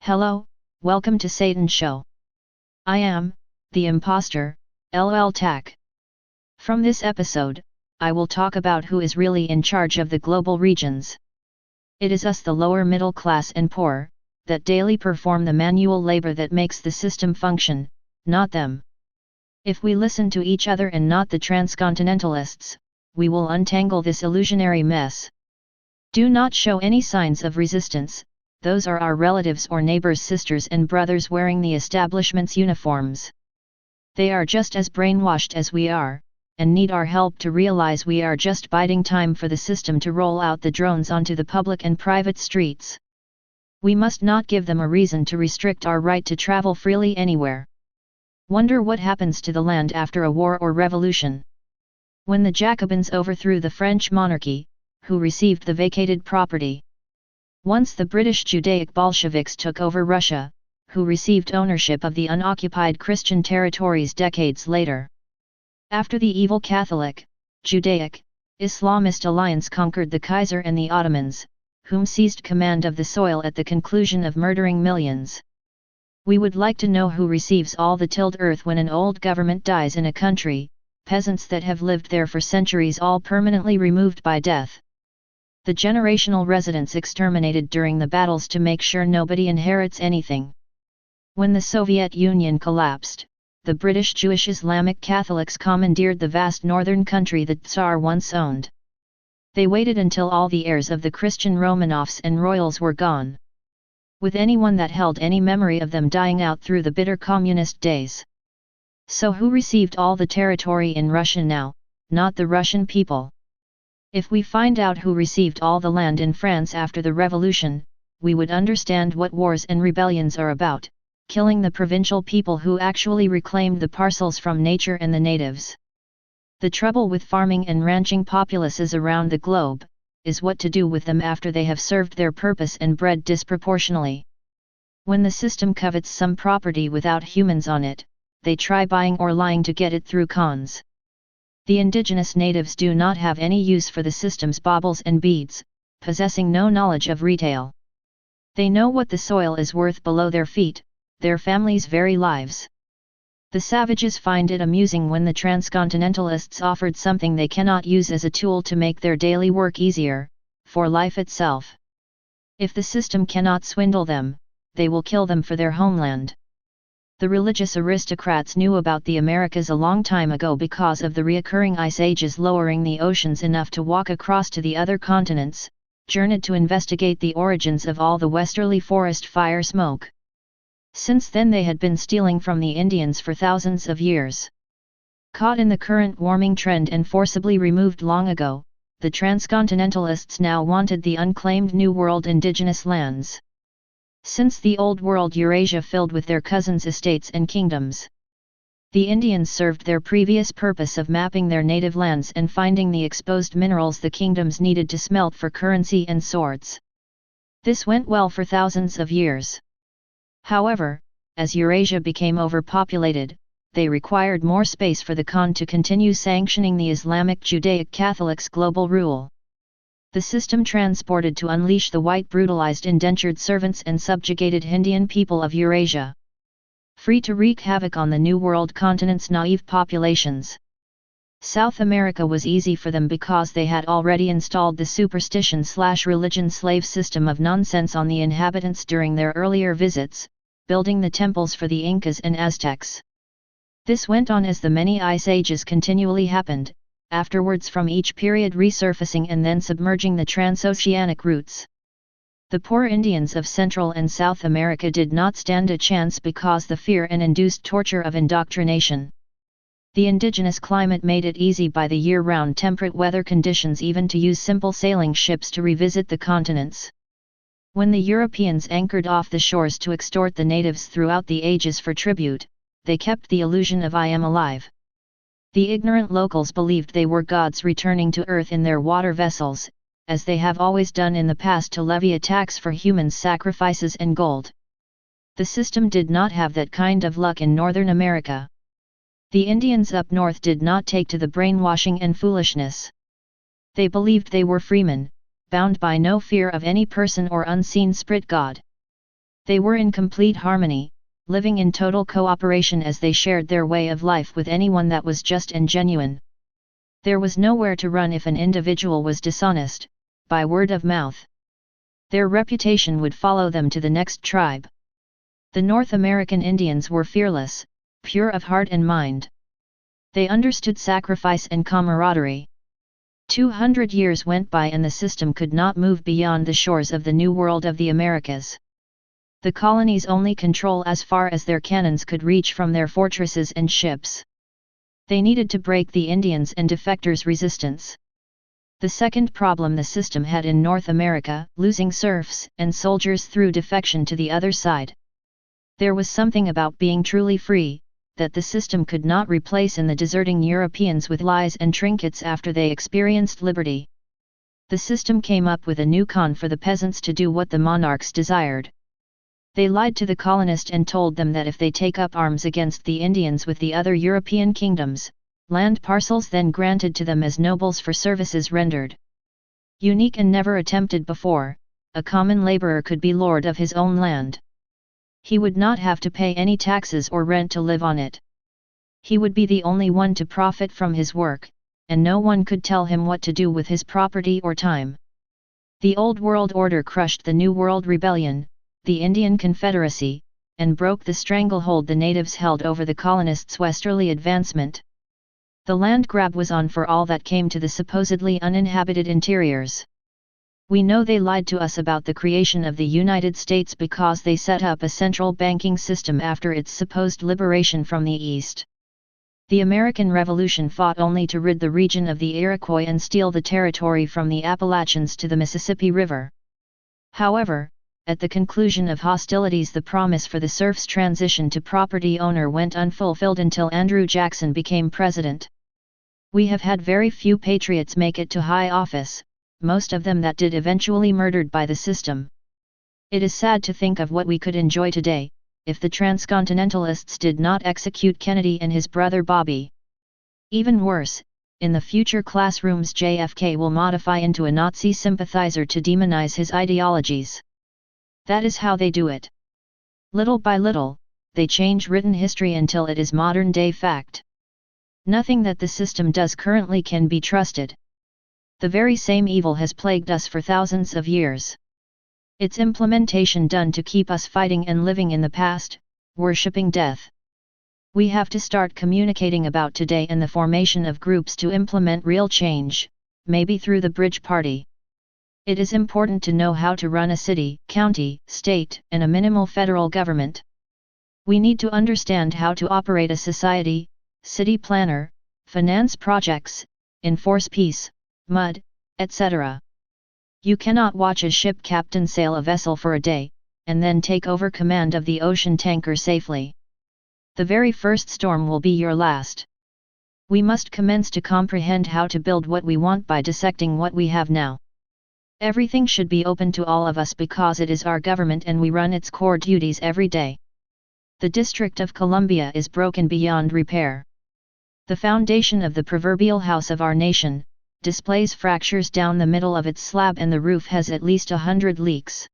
Hello, welcome to Satan Show. I am, the imposter, LL Tack. From this episode, I will talk about who is really in charge of the global regions. It is us, the lower middle class and poor, that daily perform the manual labor that makes the system function, not them. If we listen to each other and not the transcontinentalists, we will untangle this illusionary mess. Do not show any signs of resistance. Those are our relatives or neighbors, sisters and brothers wearing the establishment's uniforms. They are just as brainwashed as we are, and need our help to realize we are just biding time for the system to roll out the drones onto the public and private streets. We must not give them a reason to restrict our right to travel freely anywhere. Wonder what happens to the land after a war or revolution. When the Jacobins overthrew the French monarchy, who received the vacated property? Once the British Judaic Bolsheviks took over Russia, who received ownership of the unoccupied Christian territories decades later. After the evil Catholic, Judaic, Islamist alliance conquered the Kaiser and the Ottomans, whom seized command of the soil at the conclusion of murdering millions. We would like to know who receives all the tilled earth when an old government dies in a country, peasants that have lived there for centuries all permanently removed by death. The generational residents exterminated during the battles to make sure nobody inherits anything. When the Soviet Union collapsed, the British Jewish Islamic Catholics commandeered the vast northern country the Tsar once owned. They waited until all the heirs of the Christian Romanovs and royals were gone, with anyone that held any memory of them dying out through the bitter communist days. So who received all the territory in Russia now? Not the Russian people. If we find out who received all the land in France after the revolution, we would understand what wars and rebellions are about, killing the provincial people who actually reclaimed the parcels from nature and the natives. The trouble with farming and ranching populaces around the globe, is what to do with them after they have served their purpose and bred disproportionately. When the system covets some property without humans on it, they try buying or lying to get it through cons. The indigenous natives do not have any use for the system's baubles and beads, possessing no knowledge of retail. They know what the soil is worth below their feet, their families' very lives. The savages find it amusing when the transcontinentalists offered something they cannot use as a tool to make their daily work easier, for life itself. If the system cannot swindle them, they will kill them for their homeland. The religious aristocrats knew about the Americas a long time ago because of the reoccurring ice ages lowering the oceans enough to walk across to the other continents, journeyed to investigate the origins of all the westerly forest fire smoke. Since then they had been stealing from the Indians for thousands of years. Caught in the current warming trend and forcibly removed long ago, the transcontinentalists now wanted the unclaimed New World indigenous lands. Since the Old World Eurasia filled with their cousins' estates and kingdoms. The Indians served their previous purpose of mapping their native lands and finding the exposed minerals the kingdoms needed to smelt for currency and swords. This went well for thousands of years. However, as Eurasia became overpopulated, they required more space for the Khan to continue sanctioning the Islamic Judaic Catholics' global rule. The system transported to unleash the white brutalized indentured servants and subjugated Hindian people of Eurasia. Free to wreak havoc on the New World continent's naive populations. South America was easy for them because they had already installed the superstition/religion slave system of nonsense on the inhabitants during their earlier visits, building the temples for the Incas and Aztecs. This went on as the many ice ages continually happened, afterwards from each period resurfacing and then submerging the transoceanic routes. The poor Indians of Central and South America did not stand a chance because the fear and induced torture of indoctrination. The indigenous climate made it easy by the year-round temperate weather conditions even to use simple sailing ships to revisit the continents. When the Europeans anchored off the shores to extort the natives throughout the ages for tribute, they kept the illusion of I am alive. The ignorant locals believed they were gods returning to earth in their water vessels, as they have always done in the past to levy a tax for human sacrifices and gold. The system did not have that kind of luck in Northern America. The Indians up north did not take to the brainwashing and foolishness. They believed they were freemen, bound by no fear of any person or unseen spirit god. They were in complete harmony, living in total cooperation as they shared their way of life with anyone that was just and genuine. There was nowhere to run if an individual was dishonest, by word of mouth. Their reputation would follow them to the next tribe. The North American Indians were fearless, pure of heart and mind. They understood sacrifice and camaraderie. 200 years went by and the system could not move beyond the shores of the New World of the Americas. The colonies only control as far as their cannons could reach from their fortresses and ships. They needed to break the Indians' and defectors' resistance. The second problem the system had in North America, losing serfs and soldiers through defection to the other side. There was something about being truly free, that the system could not replace in the deserting Europeans with lies and trinkets after they experienced liberty. The system came up with a new con for the peasants to do what the monarchs desired. They lied to the colonist and told them that if they take up arms against the Indians with the other European kingdoms, land parcels then granted to them as nobles for services rendered. Unique and never attempted before, a common laborer could be lord of his own land. He would not have to pay any taxes or rent to live on it. He would be the only one to profit from his work, and no one could tell him what to do with his property or time. The Old World Order crushed the New World Rebellion, the Indian Confederacy, and broke the stranglehold the natives held over the colonists' westerly advancement. The land grab was on for all that came to the supposedly uninhabited interiors. We know they lied to us about the creation of the United States because they set up a central banking system after its supposed liberation from the East. The American Revolution fought only to rid the region of the Iroquois and steal the territory from the Appalachians to the Mississippi River. However, at the conclusion of hostilities, the promise for the serf's transition to property owner went unfulfilled until Andrew Jackson became president. We have had very few patriots make it to high office, most of them that did eventually murdered by the system. It is sad to think of what we could enjoy today, if the transcontinentalists did not execute Kennedy and his brother Bobby. Even worse, in the future classrooms JFK will modify into a Nazi sympathizer to demonize his ideologies. That is how they do it. Little by little, they change written history until it is modern-day fact. Nothing that the system does currently can be trusted. The very same evil has plagued us for thousands of years. Its implementation done to keep us fighting and living in the past, worshipping death. We have to start communicating about today and the formation of groups to implement real change, maybe through the Bridge Party. It is important to know how to run a city, county, state, and a minimal federal government. We need to understand how to operate a society, city planner, finance projects, enforce peace, mud, etc. You cannot watch a ship captain sail a vessel for a day, and then take over command of the ocean tanker safely. The very first storm will be your last. We must commence to comprehend how to build what we want by dissecting what we have now. Everything should be open to all of us because it is our government and we run its core duties every day. The District of Columbia is broken beyond repair. The foundation of the proverbial house of our nation displays fractures down the middle of its slab and the roof has at least 100 leaks.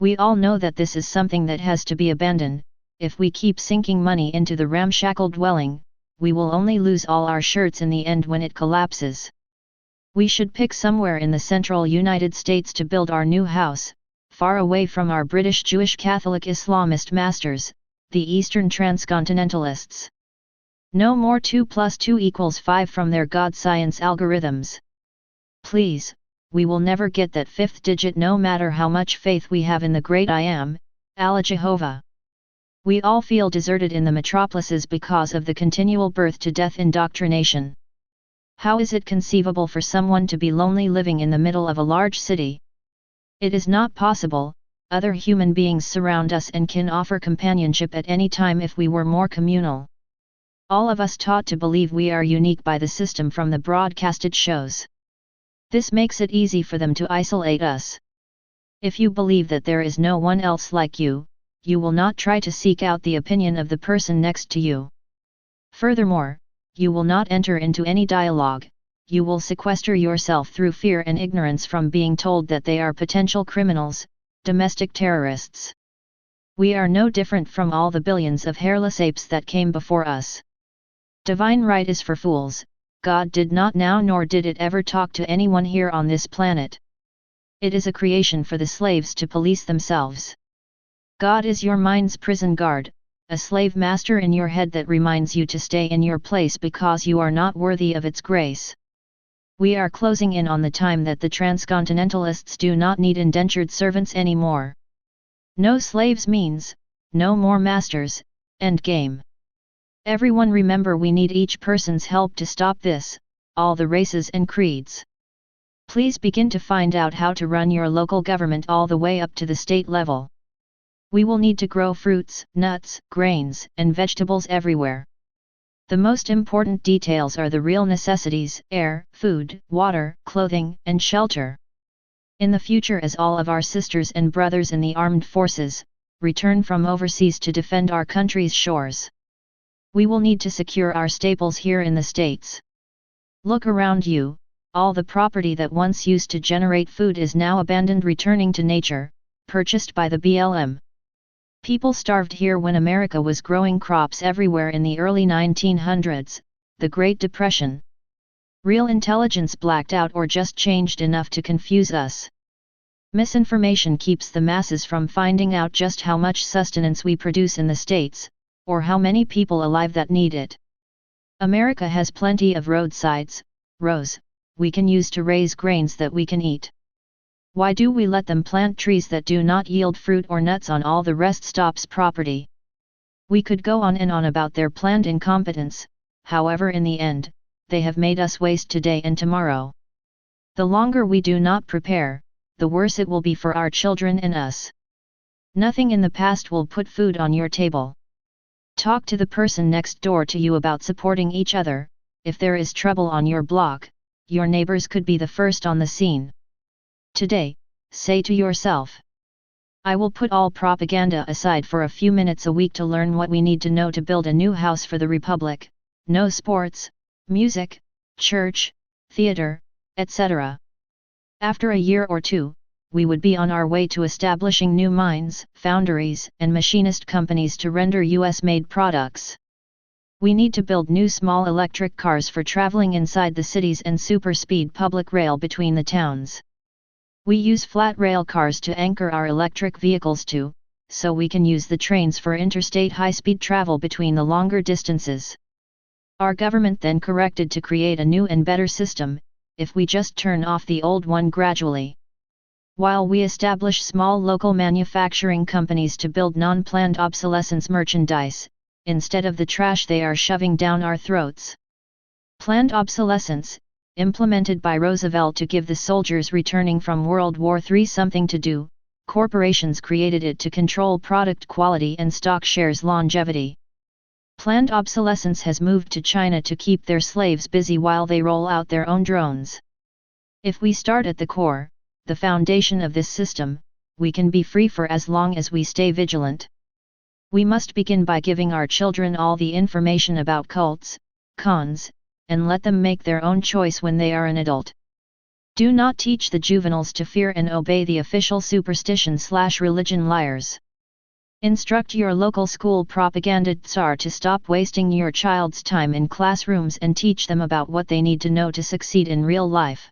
We all know that this is something that has to be abandoned. If we keep sinking money into the ramshackle dwelling, we will only lose all our shirts in the end when it collapses. We should pick somewhere in the central United States to build our new house, far away from our British Jewish Catholic Islamist masters, the Eastern transcontinentalists. No more 2 + 2 = 5 from their God science algorithms. Please, we will never get that fifth digit no matter how much faith we have in the great I Am, Allah Jehovah. We all feel deserted in the metropolises because of the continual birth-to-death indoctrination. How is it conceivable for someone to be lonely living in the middle of a large city? It is not possible. Other human beings surround us and can offer companionship at any time if we were more communal. All of us taught to believe we are unique by the system from the broadcasted shows. This makes it easy for them to isolate us. If you believe that there is no one else like you, you will not try to seek out the opinion of the person next to you. Furthermore, you will not enter into any dialogue, you will sequester yourself through fear and ignorance from being told that they are potential criminals, domestic terrorists. We are no different from all the billions of hairless apes that came before us. Divine right is for fools. God did not now nor did it ever talk to anyone here on this planet. It is a creation for the slaves to police themselves. God is your mind's prison guard, a slave master in your head that reminds you to stay in your place because you are not worthy of its grace. We are closing in on the time that the transcontinentalists do not need indentured servants anymore. No slaves means, no more masters, end game. Everyone remember we need each person's help to stop this, all the races and creeds. Please begin to find out how to run your local government all the way up to the state level. We will need to grow fruits, nuts, grains, and vegetables everywhere. The most important details are the real necessities: air, food, water, clothing, and shelter. In the future, as all of our sisters and brothers in the armed forces return from overseas to defend our country's shores, we will need to secure our staples here in the States. Look around you, all the property that once used to generate food is now abandoned, returning to nature, purchased by the BLM. People starved here when America was growing crops everywhere in the early 1900s, the Great Depression. Real intelligence blacked out or just changed enough to confuse us. Misinformation keeps the masses from finding out just how much sustenance we produce in the States, or how many people alive that need it. America has plenty of roadsides, rows, we can use to raise grains that we can eat. Why do we let them plant trees that do not yield fruit or nuts on all the rest stops property? We could go on and on about their planned incompetence, however in the end, they have made us waste today and tomorrow. The longer we do not prepare, the worse it will be for our children and us. Nothing in the past will put food on your table. Talk to the person next door to you about supporting each other. If there is trouble on your block, your neighbors could be the first on the scene. Today, say to yourself, I will put all propaganda aside for a few minutes a week to learn what we need to know to build a new house for the Republic. No sports, music, church, theater, etc. After a year or two, we would be on our way to establishing new mines, foundries, and machinist companies to render US-made products. We need to build new small electric cars for traveling inside the cities and super-speed public rail between the towns. We use flat rail cars to anchor our electric vehicles to, so we can use the trains for interstate high-speed travel between the longer distances. Our government then corrected to create a new and better system, if we just turn off the old one gradually. While we establish small local manufacturing companies to build non-planned obsolescence merchandise, instead of the trash they are shoving down our throats. Planned obsolescence, implemented by Roosevelt to give the soldiers returning from World War III something to do, corporations created it to control product quality and stock shares longevity. Planned obsolescence has moved to China to keep their slaves busy while they roll out their own drones. If we start at the core, the foundation of this system, we can be free for as long as we stay vigilant. We must begin by giving our children all the information about cults, cons, and let them make their own choice when they are an adult. Do not teach the juveniles to fear and obey the official superstition/religion liars. Instruct your local school propaganda tsar to stop wasting your child's time in classrooms and teach them about what they need to know to succeed in real life.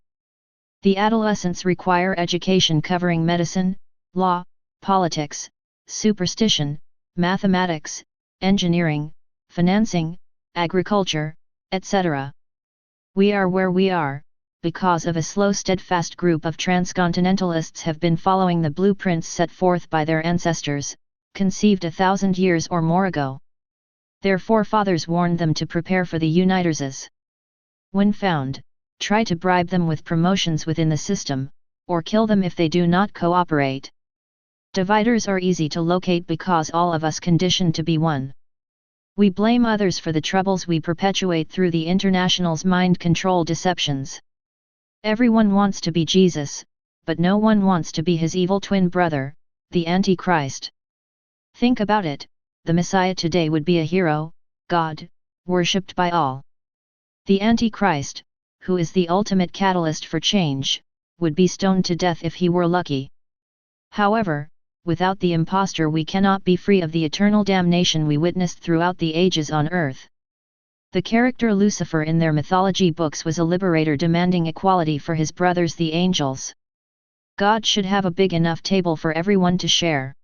The adolescents require education covering medicine, law, politics, superstition, mathematics, engineering, financing, agriculture, etc. We are where we are, because of a slow steadfast group of transcontinentalists have been following the blueprints set forth by their ancestors, conceived 1,000 years or more ago. Their forefathers warned them to prepare for the uniters. When found, try to bribe them with promotions within the system, or kill them if they do not cooperate. Dividers are easy to locate because all of us conditioned to be one. We blame others for the troubles we perpetuate through the international's mind control deceptions. Everyone wants to be Jesus, but no one wants to be his evil twin brother, the Antichrist. Think about it, the Messiah today would be a hero, God, worshipped by all. The Antichrist, who is the ultimate catalyst for change, would be stoned to death if he were lucky. However, without the impostor we cannot be free of the eternal damnation we witnessed throughout the ages on earth. The character Lucifer in their mythology books was a liberator demanding equality for his brothers the angels. God should have a big enough table for everyone to share.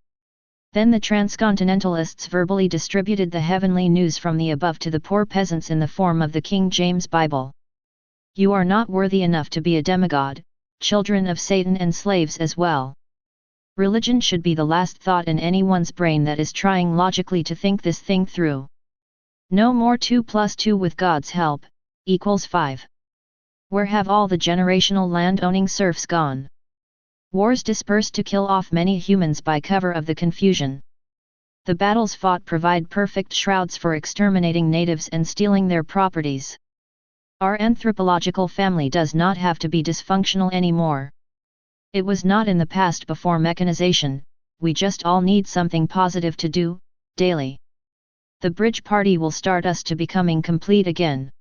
Then the transcontinentalists verbally distributed the heavenly news from the above to the poor peasants in the form of the King James Bible. You are not worthy enough to be a demigod, children of Satan and slaves as well. Religion should be the last thought in anyone's brain that is trying logically to think this thing through. No more 2 + 2 with God's help, equals 5. Where have all the generational land-owning serfs gone? Wars dispersed to kill off many humans by cover of the confusion. The battles fought provide perfect shrouds for exterminating natives and stealing their properties. Our anthropological family does not have to be dysfunctional anymore. It was not in the past before mechanization, we just all need something positive to do, daily. The bridge party will start us to becoming complete again.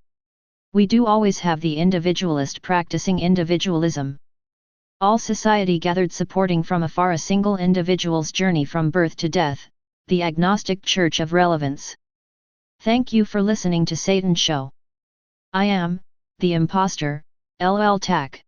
We do always have the individualist practicing individualism. All society gathered supporting from afar a single individual's journey from birth to death, the agnostic church of relevance. Thank you for listening to Satan Show. I am, the impostor, LL Tack.